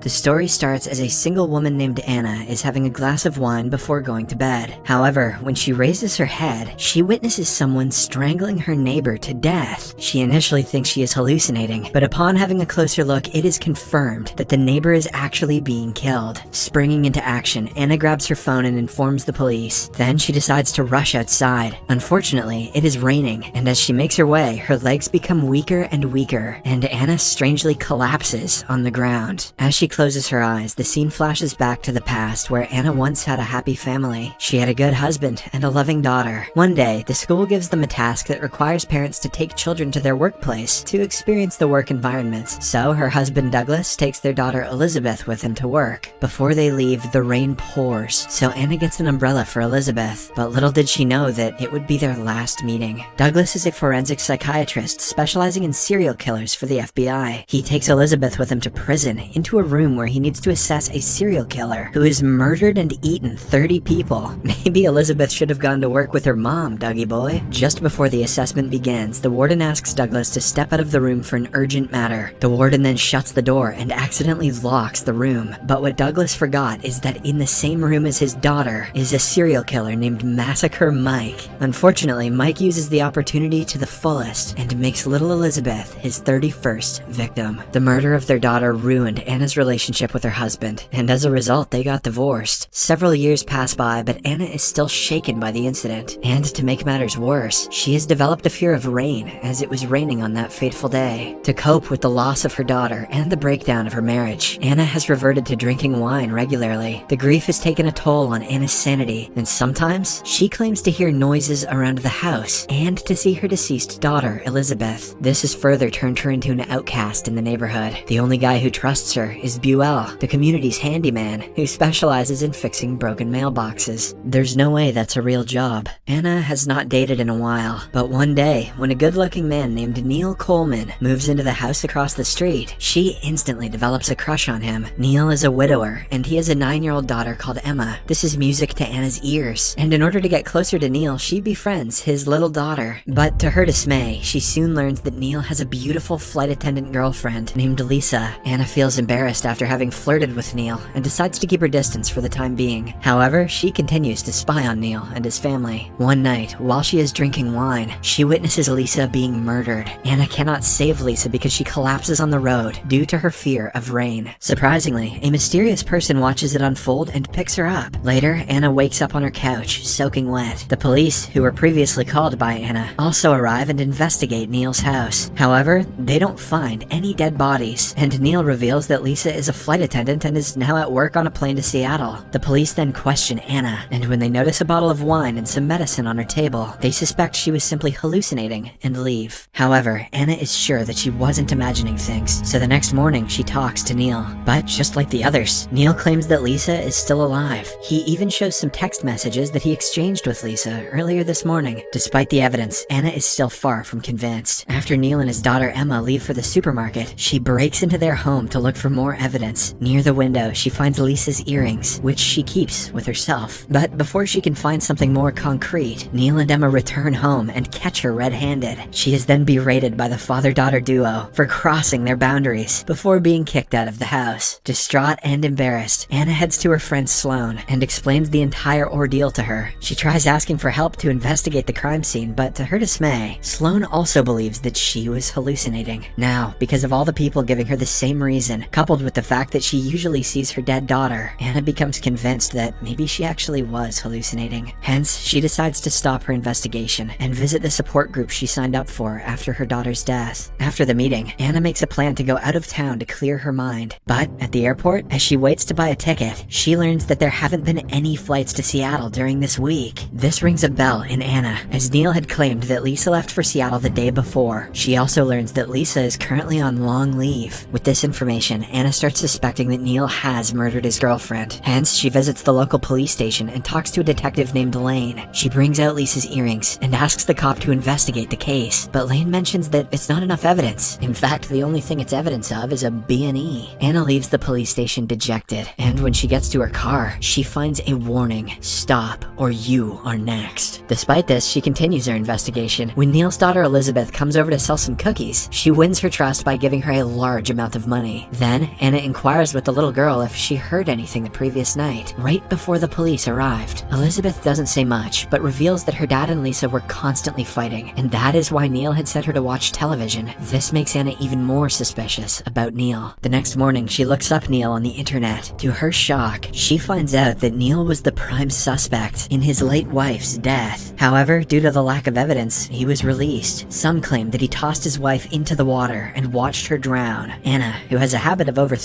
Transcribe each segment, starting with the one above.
The story starts as a single woman named Anna is having a glass of wine before going to bed. However, when she raises her head, she witnesses someone strangling her neighbor to death. She initially thinks she is hallucinating, but upon having a closer look, it is confirmed that the neighbor is actually being killed. Springing into action, Anna grabs her phone and informs the police. Then she decides to rush outside. Unfortunately, it is raining, and as she makes her way, her legs become weaker and weaker, and Anna strangely collapses on the ground. As she closes her eyes, the scene flashes back to the past where Anna once had a happy family. She had a good husband and a loving daughter. One day, the school gives them a task that requires parents to take children to their workplace to experience the work environments. So her husband Douglas takes their daughter Elizabeth with him to work. Before they leave, the rain pours, so Anna gets an umbrella for Elizabeth, but little did she know that it would be their last meeting. Douglas is a forensic psychiatrist specializing in serial killers for the FBI. He takes Elizabeth with him to prison, into a room where he needs to assess a serial killer who has murdered and eaten 30 people. Maybe Elizabeth should have gone to work with her mom, Dougie boy. Just before the assessment begins, the warden asks Douglas to step out of the room for an urgent matter. The warden then shuts the door and accidentally locks the room. But what Douglas forgot is that in the same room as his daughter is a serial killer named Massacre Mike. Unfortunately, Mike uses the opportunity to the fullest and makes little Elizabeth his 31st victim. The murder of their daughter ruined Anna's relationship with her husband, and as a result, they got divorced. Several years pass by, but Anna is still shaken by the incident, and to make matters worse, she has developed a fear of rain as it was raining on that fateful day. To cope with the loss of her daughter and the breakdown of her marriage, Anna has reverted to drinking wine regularly. The grief has taken a toll on Anna's sanity, and sometimes she claims to hear noises around the house and to see her deceased daughter, Elizabeth. This has further turned her into an outcast in the neighborhood. The only guy who trusts her is Buell, the community's handyman, who specializes in fixing broken mailboxes. There's no way that's a real job. Anna has not dated in a while, but one day, when a good-looking man named Neil Coleman moves into the house across the street, she instantly develops a crush on him. Neil is a widower, and he has a 9-year-old daughter called Emma. This is music to Anna's ears, and in order to get closer to Neil, she befriends his little daughter. But to her dismay, she soon learns that Neil has a beautiful flight attendant girlfriend named Lisa. Anna feels embarrassed after having flirted with Neil and decides to keep her distance for the time being. However, she continues to spy on Neil and his family. One night, while she is drinking wine, she witnesses Lisa being murdered. Anna cannot save Lisa because she collapses on the road due to her fear of rain. Surprisingly, a mysterious person watches it unfold and picks her up. Later, Anna wakes up on her couch, soaking wet. The police, who were previously called by Anna, also arrive and investigate Neil's house. However, they don't find any dead bodies, and Neil reveals that Lisa is a flight attendant and is now at work on a plane to Seattle. The police then question Anna, and when they notice a bottle of wine and some medicine on her table, they suspect she was simply hallucinating and leave. However, Anna is sure that she wasn't imagining things, so the next morning she talks to Neil. But just like the others, Neil claims that Lisa is still alive. He even shows some text messages that he exchanged with Lisa earlier this morning. Despite the evidence, Anna is still far from convinced. After Neil and his daughter Emma leave for the supermarket, she breaks into their home to look for more evidence. Near the window, she finds Lisa's earrings, which she keeps with herself. But before she can find something more concrete, Neil and Emma return home and catch her red-handed. She is then berated by the father-daughter duo for crossing their boundaries before being kicked out of the house. Distraught and embarrassed, Anna heads to her friend Sloane and explains the entire ordeal to her. She tries asking for help to investigate the crime scene, but to her dismay, Sloane also believes that she was hallucinating. Now, because of all the people giving her the same reason, coupled with the fact that she usually sees her dead daughter, Anna becomes convinced that maybe she actually was hallucinating. Hence, she decides to stop her investigation and visit the support group she signed up for after her daughter's death. After the meeting, Anna makes a plan to go out of town to clear her mind. But at the airport, as she waits to buy a ticket, she learns that there haven't been any flights to Seattle during this week. This rings a bell in Anna, as Neil had claimed that Lisa left for Seattle the day before. She also learns that Lisa is currently on long leave. With this information, Anna starts suspecting that Neil has murdered his girlfriend. Hence, she visits the local police station and talks to a detective named Lane. She brings out Lisa's earrings and asks the cop to investigate the case, but Lane mentions that it's not enough evidence. In fact, the only thing it's evidence of is a B&E. Anna leaves the police station dejected, and when she gets to her car, she finds a warning: stop or you are next. Despite this, she continues her investigation. When Neil's daughter Elizabeth comes over to sell some cookies, she wins her trust by giving her a large amount of money. Then, Anna Anna inquires with the little girl if she heard anything the previous night, right before the police arrived. Elizabeth doesn't say much, but reveals that her dad and Lisa were constantly fighting, and that is why Neil had sent her to watch television. This makes Anna even more suspicious about Neil. The next morning, she looks up Neil on the internet. To her shock, she finds out that Neil was the prime suspect in his late wife's death. However, due to the lack of evidence, he was released. Some claim that he tossed his wife into the water and watched her drown. Anna, who has a habit of overthinking,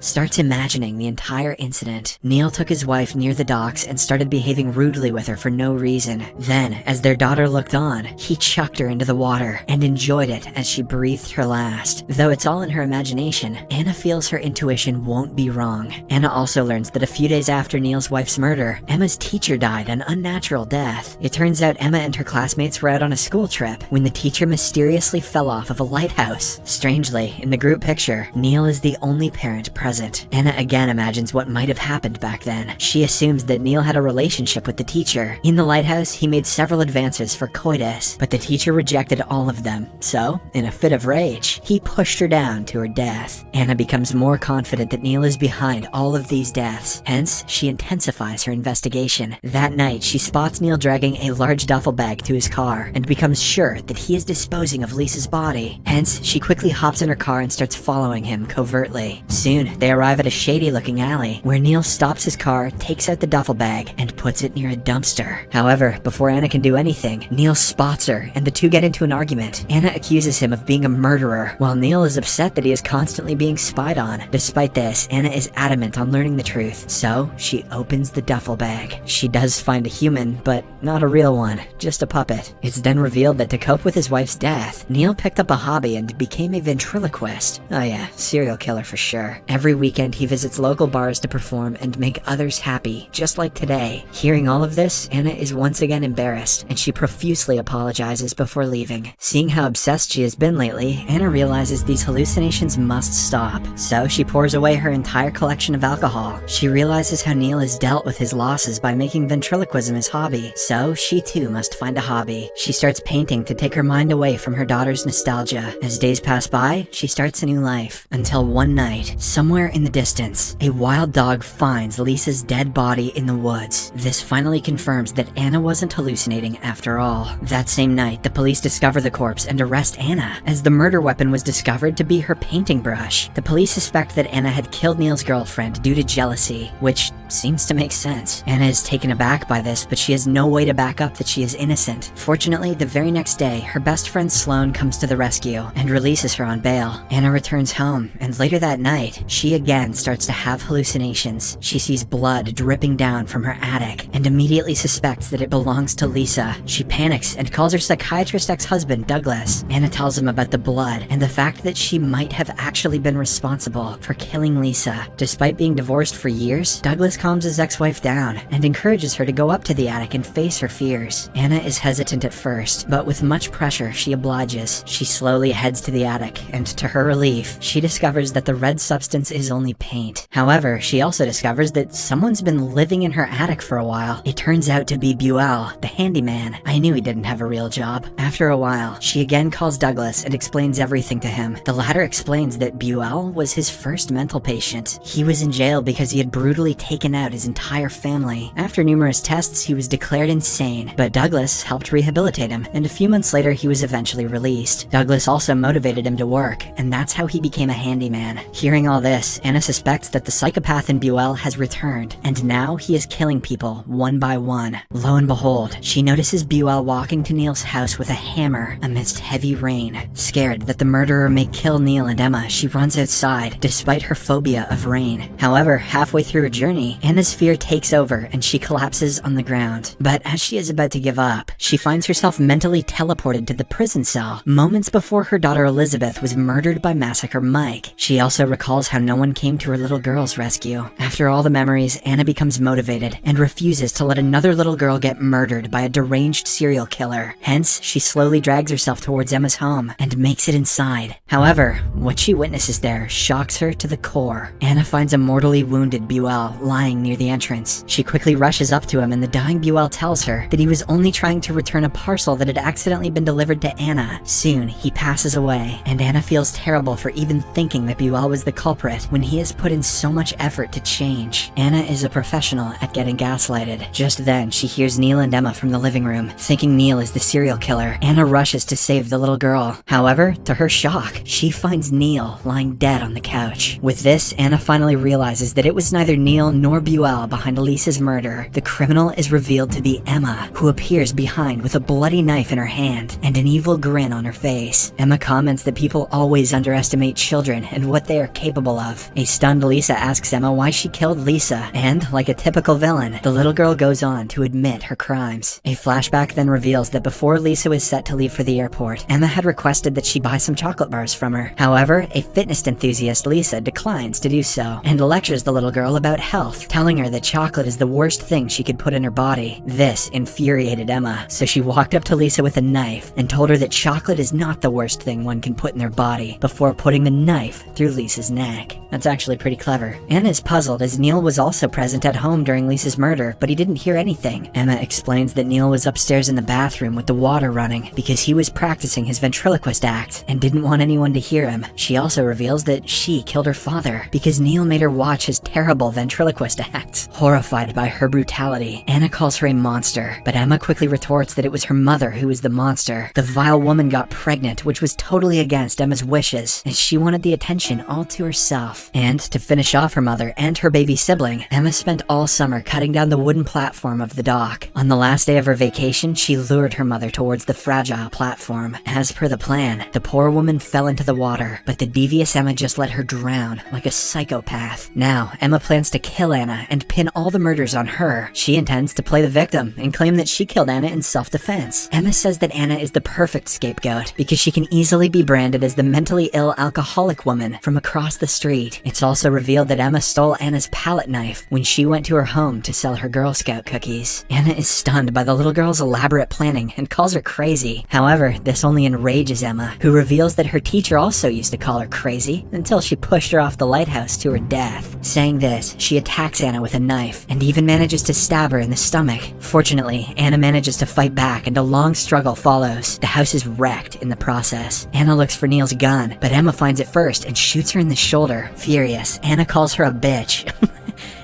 starts imagining the entire incident. Neil took his wife near the docks and started behaving rudely with her for no reason. Then, as their daughter looked on, he chucked her into the water and enjoyed it as she breathed her last. Though it's all in her imagination, Anna feels her intuition won't be wrong. Anna also learns that a few days after Neil's wife's murder, Emma's teacher died an unnatural death. It turns out Emma and her classmates were out on a school trip when the teacher mysteriously fell off of a lighthouse. Strangely, in the group picture, Neil is the only parent present. Anna again imagines what might have happened back then. She assumes that Neil had a relationship with the teacher. In the lighthouse, he made several advances for coitus, but the teacher rejected all of them. So, in a fit of rage, he pushed her down to her death. Anna becomes more confident that Neil is behind all of these deaths. Hence, she intensifies her investigation. That night, she spots Neil dragging a large duffel bag to his car and becomes sure that he is disposing of Lisa's body. Hence, she quickly hops in her car and starts following him covertly. Soon, they arrive at a shady-looking alley where Neil stops his car, takes out the duffel bag, and puts it near a dumpster. However, before Anna can do anything, Neil spots her and the two get into an argument. Anna accuses him of being a murderer, while Neil is upset that he is constantly being spied on. Despite this, Anna is adamant on learning the truth, so she opens the duffel bag. She does find a human, but not a real one, just a puppet. It's then revealed that to cope with his wife's death, Neil picked up a hobby and became a ventriloquist. Oh yeah, serial killer for sure. Every weekend he visits local bars to perform and make others happy, just like today. Hearing all of this, Anna is once again embarrassed, and she profusely apologizes before leaving. Seeing how obsessed she has been lately, Anna realizes these hallucinations must stop, so she pours away her entire collection of alcohol. She realizes how Neil has dealt with his losses by making ventriloquism his hobby, so she too must find a hobby. She starts painting to take her mind away from her daughter's nostalgia. As days pass by, she starts a new life, until one night, somewhere in the distance, a wild dog finds Lisa's dead body in the woods. This finally confirms that Anna wasn't hallucinating after all. That same night, the police discover the corpse and arrest Anna, as the murder weapon was discovered to be her painting brush. The police suspect that Anna had killed Neil's girlfriend due to jealousy, which seems to make sense. Anna is taken aback by this, but she has no way to back up that she is innocent. Fortunately, the very next day, her best friend Sloane comes to the rescue and releases her on bail. Anna returns home, and later that night, she again starts to have hallucinations. She sees blood dripping down from her attic and immediately suspects that it belongs to Lisa. She panics and calls her psychiatrist ex-husband Douglas. Anna tells him about the blood and the fact that she might have actually been responsible for killing Lisa. Despite being divorced for years, Douglas calms his ex-wife down and encourages her to go up to the attic and face her fears. Anna is hesitant at first, but with much pressure, she obliges. She slowly heads to the attic, and to her relief, she discovers that the red substance is only paint. However, she also discovers that someone's been living in her attic for a while. It turns out to be Buell, the handyman. I knew he didn't have a real job. After a while, she again calls Douglas and explains everything to him. The latter explains that Buell was his first mental patient. He was in jail because he had brutally taken out his entire family. After numerous tests, he was declared insane, but Douglas helped rehabilitate him, and a few months later he was eventually released. Douglas also motivated him to work, and that's how he became a handyman. Hearing all this, Anna suspects that the psychopath in Buell has returned, and now he is killing people one by one. Lo and behold, she notices Buell walking to Neil's house with a hammer amidst heavy rain. Scared that the murderer may kill Neil and Emma, she runs outside, despite her phobia of rain. However, halfway through her journey, Anna's fear takes over and she collapses on the ground. But as she is about to give up, she finds herself mentally teleported to the prison cell, moments before her daughter Elizabeth was murdered by Massacre Mike. She also recalls how no one came to her little girl's rescue. After all the memories, Anna becomes motivated and refuses to let another little girl get murdered by a deranged serial killer. Hence, she slowly drags herself towards Emma's home and makes it inside. However, what she witnesses there shocks her to the core. Anna finds a mortally wounded Buell lying lying near the entrance. She quickly rushes up to him, and the dying Buell tells her that he was only trying to return a parcel that had accidentally been delivered to Anna. Soon, he passes away, and Anna feels terrible for even thinking that Buell was the culprit when he has put in so much effort to change. Anna is a professional at getting gaslighted. Just then, she hears Neil and Emma from the living room. Thinking Neil is the serial killer, Anna rushes to save the little girl. However, to her shock, she finds Neil lying dead on the couch. With this, Anna finally realizes that it was neither Neil nor Buell behind Lisa's murder. The criminal is revealed to be Emma, who appears behind with a bloody knife in her hand and an evil grin on her face. Emma comments that people always underestimate children and what they are capable of. A stunned Lisa asks Emma why she killed Lisa, and, like a typical villain, the little girl goes on to admit her crimes. A flashback then reveals that before Lisa was set to leave for the airport, Emma had requested that she buy some chocolate bars from her. However, a fitness enthusiast, Lisa, declines to do so and lectures the little girl about health, telling her that chocolate is the worst thing she could put in her body. This infuriated Emma, so she walked up to Lisa with a knife and told her that chocolate is not the worst thing one can put in their body, before putting the knife through Lisa's neck. That's actually pretty clever. Anna is puzzled as Neil was also present at home during Lisa's murder, but he didn't hear anything. Emma explains that Neil was upstairs in the bathroom with the water running because he was practicing his ventriloquist act and didn't want anyone to hear him. She also reveals that she killed her father because Neil made her watch his terrible ventriloquist acts. Horrified by her brutality, Anna calls her a monster, but Emma quickly retorts that it was her mother who was the monster. The vile woman got pregnant, which was totally against Emma's wishes, and she wanted the attention all to herself. And to finish off her mother and her baby sibling, Emma spent all summer cutting down the wooden platform of the dock. On the last day of her vacation, she lured her mother towards the fragile platform. As per the plan, the poor woman fell into the water, but the devious Emma just let her drown like a psychopath. Now, Emma plans to kill Anna and pin all the murders on her. She intends to play the victim and claim that she killed Anna in self-defense. Emma says that Anna is the perfect scapegoat because she can easily be branded as the mentally ill alcoholic woman from across the street. It's also revealed that Emma stole Anna's palette knife when she went to her home to sell her Girl Scout cookies. Anna is stunned by the little girl's elaborate planning and calls her crazy. However, this only enrages Emma, who reveals that her teacher also used to call her crazy until she pushed her off the lighthouse to her death. Saying this, she attacks Anna with a knife and even manages to stab her in the stomach. Fortunately, Anna manages to fight back and a long struggle follows. The house is wrecked in the process. Anna looks for Neil's gun, but Emma finds it first and shoots her in the shoulder. Furious, Anna calls her a bitch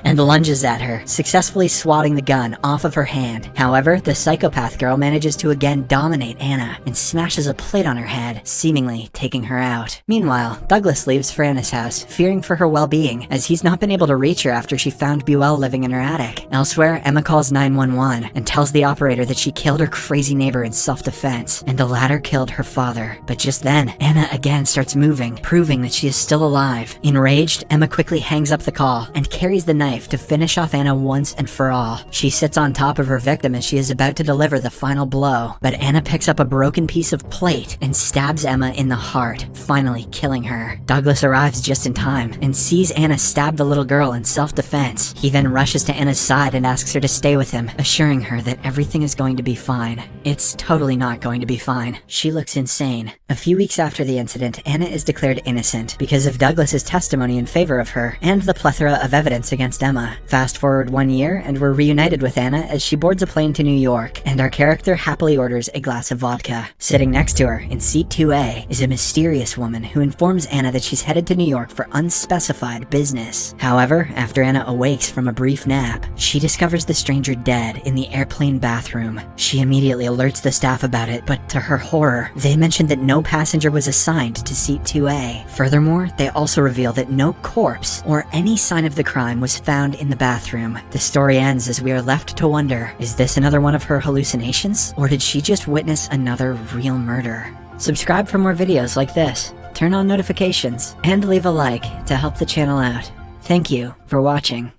and lunges at her, successfully swatting the gun off of her hand. However, the psychopath girl manages to again dominate Anna and smashes a plate on her head, seemingly taking her out. Meanwhile, Douglas leaves for Anna's house, fearing for her well-being, as he's not been able to reach her after she found Buell living in her attic. Elsewhere, Emma calls 911 and tells the operator that she killed her crazy neighbor in self-defense, and the latter killed her father. But just then, Anna again starts moving, proving that she is still alive. Enraged, Emma quickly hangs up the call and carries the knife to finish off Anna once and for all. She sits on top of her victim as she is about to deliver the final blow, but Anna picks up a broken piece of plate and stabs Emma in the heart, finally killing her. Douglas arrives just in time and sees Anna stab the little girl in self-defense. He then rushes to Anna's side and asks her to stay with him, assuring her that everything is going to be fine. It's totally not going to be fine. She looks insane. A few weeks after the incident, Anna is declared innocent because of Douglas's testimony in favor of her and the plethora of evidence against Emma. Fast forward 1 year, and we're reunited with Anna as she boards a plane to New York, and our character happily orders a glass of vodka. Sitting next to her, in seat 2A, is a mysterious woman who informs Anna that she's headed to New York for unspecified business. However, after Anna awakes from a brief nap, she discovers the stranger dead in the airplane bathroom. She immediately alerts the staff about it, but to her horror, they mention that no passenger was assigned to seat 2A. Furthermore, they also reveal that no corpse or any sign of the crime was found in the bathroom. The story ends as we are left to wonder, is this another one of her hallucinations? Or did she just witness another real murder? Subscribe for more videos like this, turn on notifications, and leave a like to help the channel out. Thank you for watching.